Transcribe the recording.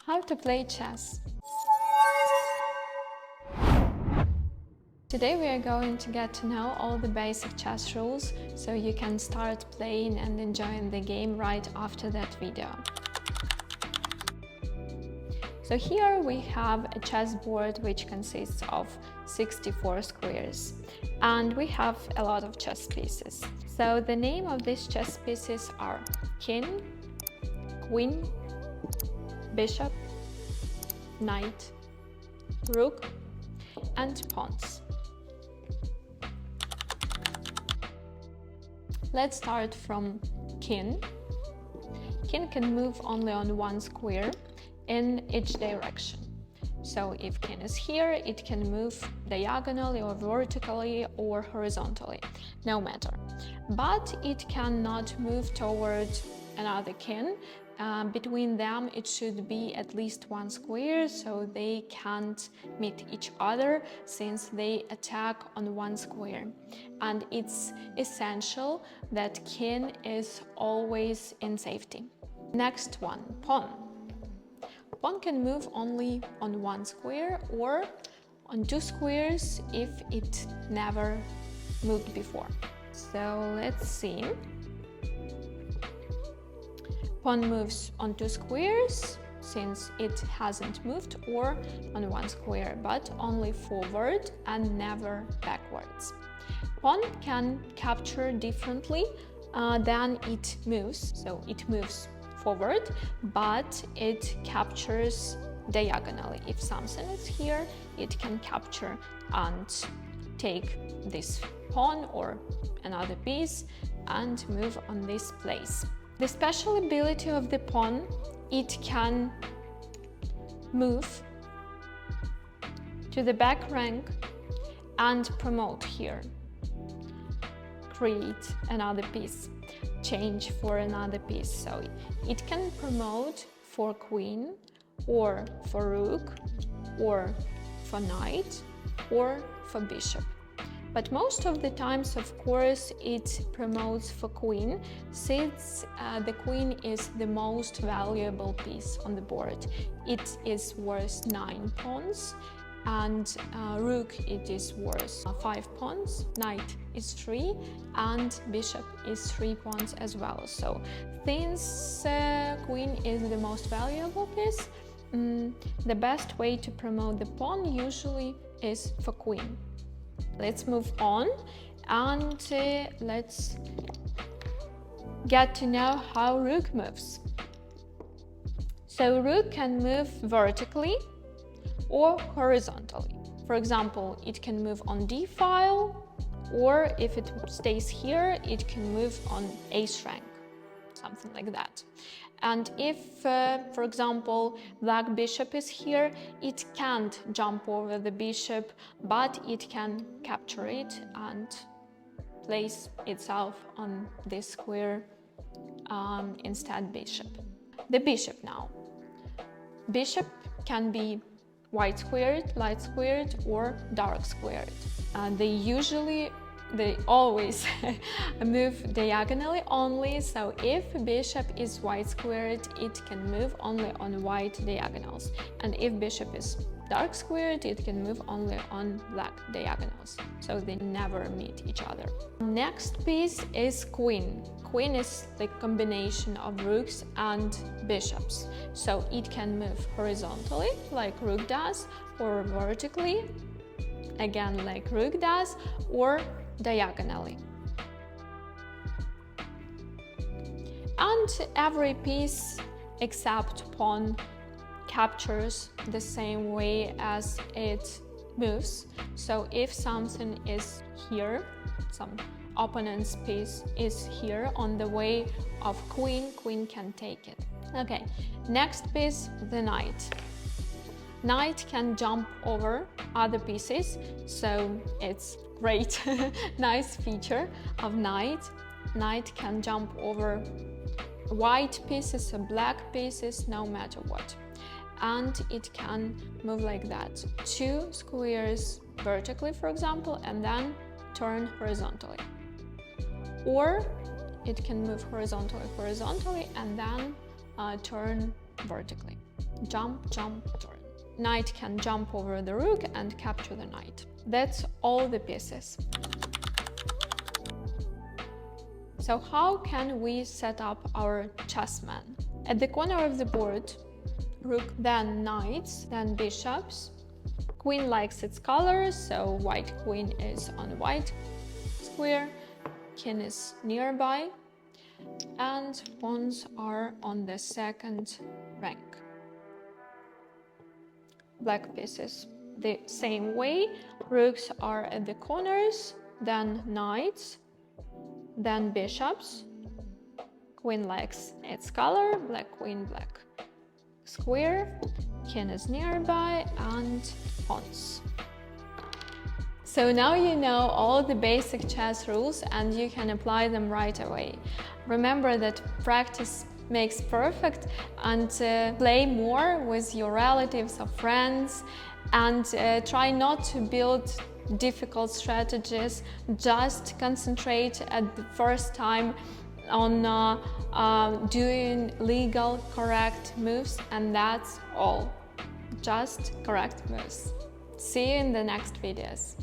How to play chess. Today we are going to get to know all the basic chess rules so you can start playing and enjoying the game right after that video. So here we have a chessboard which consists of 64 squares, and we have a lot of chess pieces. So the name of these chess pieces are king, queen, bishop, knight, rook, and pawns. Let's start from king. King can move only on one square in each direction. So if king is here, it can move diagonally or vertically or horizontally, no matter. But it cannot move toward another king. Between them it should be at least one square, so they can't meet each other since they attack on one square. And it's essential that king is always in safety. Next one, pawn. Pawn can move only on one square or on two squares if it never moved before. So let's see. Pawn moves on two squares since it hasn't moved, or on one square, but only forward and never backwards. Pawn can capture differently than it moves, so it moves forward, but it captures diagonally. If something is here, it can capture and take this pawn or another piece and move on this place. The special ability of the pawn, it can move to the back rank and promote here, create another piece, change for another piece. So it can promote for queen or for rook or for knight or for bishop. But most of the times, of course, it promotes for queen, since the queen is the most valuable piece on the board. It is worth 9 pawns, and rook it is worth 5 pawns, knight is 3, and bishop is 3 pawns as well. So since queen is the most valuable piece, the best way to promote the pawn usually is for queen. Let's move on and let's get to know how rook moves. So rook can move vertically or horizontally. For example, it can move on d file, or if it stays here, it can move on ace rank, something like that. And if, for example, black bishop is here, it can't jump over the bishop, but it can capture it and place itself on this square instead bishop. The bishop now. Bishop can be white squared, light squared, or dark squared. They always move diagonally only, so if bishop is white squared, it can move only on white diagonals. And if bishop is dark squared, it can move only on black diagonals. So they never meet each other. Next piece is queen. Queen is the combination of rooks and bishops. So it can move horizontally, like rook does, or vertically, again like rook does, or diagonally. And every piece except pawn captures the same way as it moves. So if something is here, some opponent's piece is here on the way of queen, queen can take it. Okay, next piece, the knight. Knight can jump over other pieces, so it's great, nice feature of knight. Knight can jump over white pieces or black pieces, no matter what. And it can move like that. 2 squares vertically, for example, and then turn horizontally. Or it can move horizontally, and then turn vertically. jump, jump, turn. Knight can jump over the rook and capture the knight. That's all the pieces. So how can we set up our chessman? At the corner of the board, rook, then knights, then bishops. Queen likes its colors, so white queen is on white square, king is nearby, and pawns are on the second rank. Black pieces the same way, rooks are at the corners, then knights, then bishops. Queen likes its color, black queen, black square, king is nearby, and pawns. So now you know all the basic chess rules and you can apply them right away. Remember that practice makes perfect, and play more with your relatives or friends, and try not to build difficult strategies. Just concentrate at the first time on doing legal, correct moves, and that's all. Just correct moves. See you in the next videos.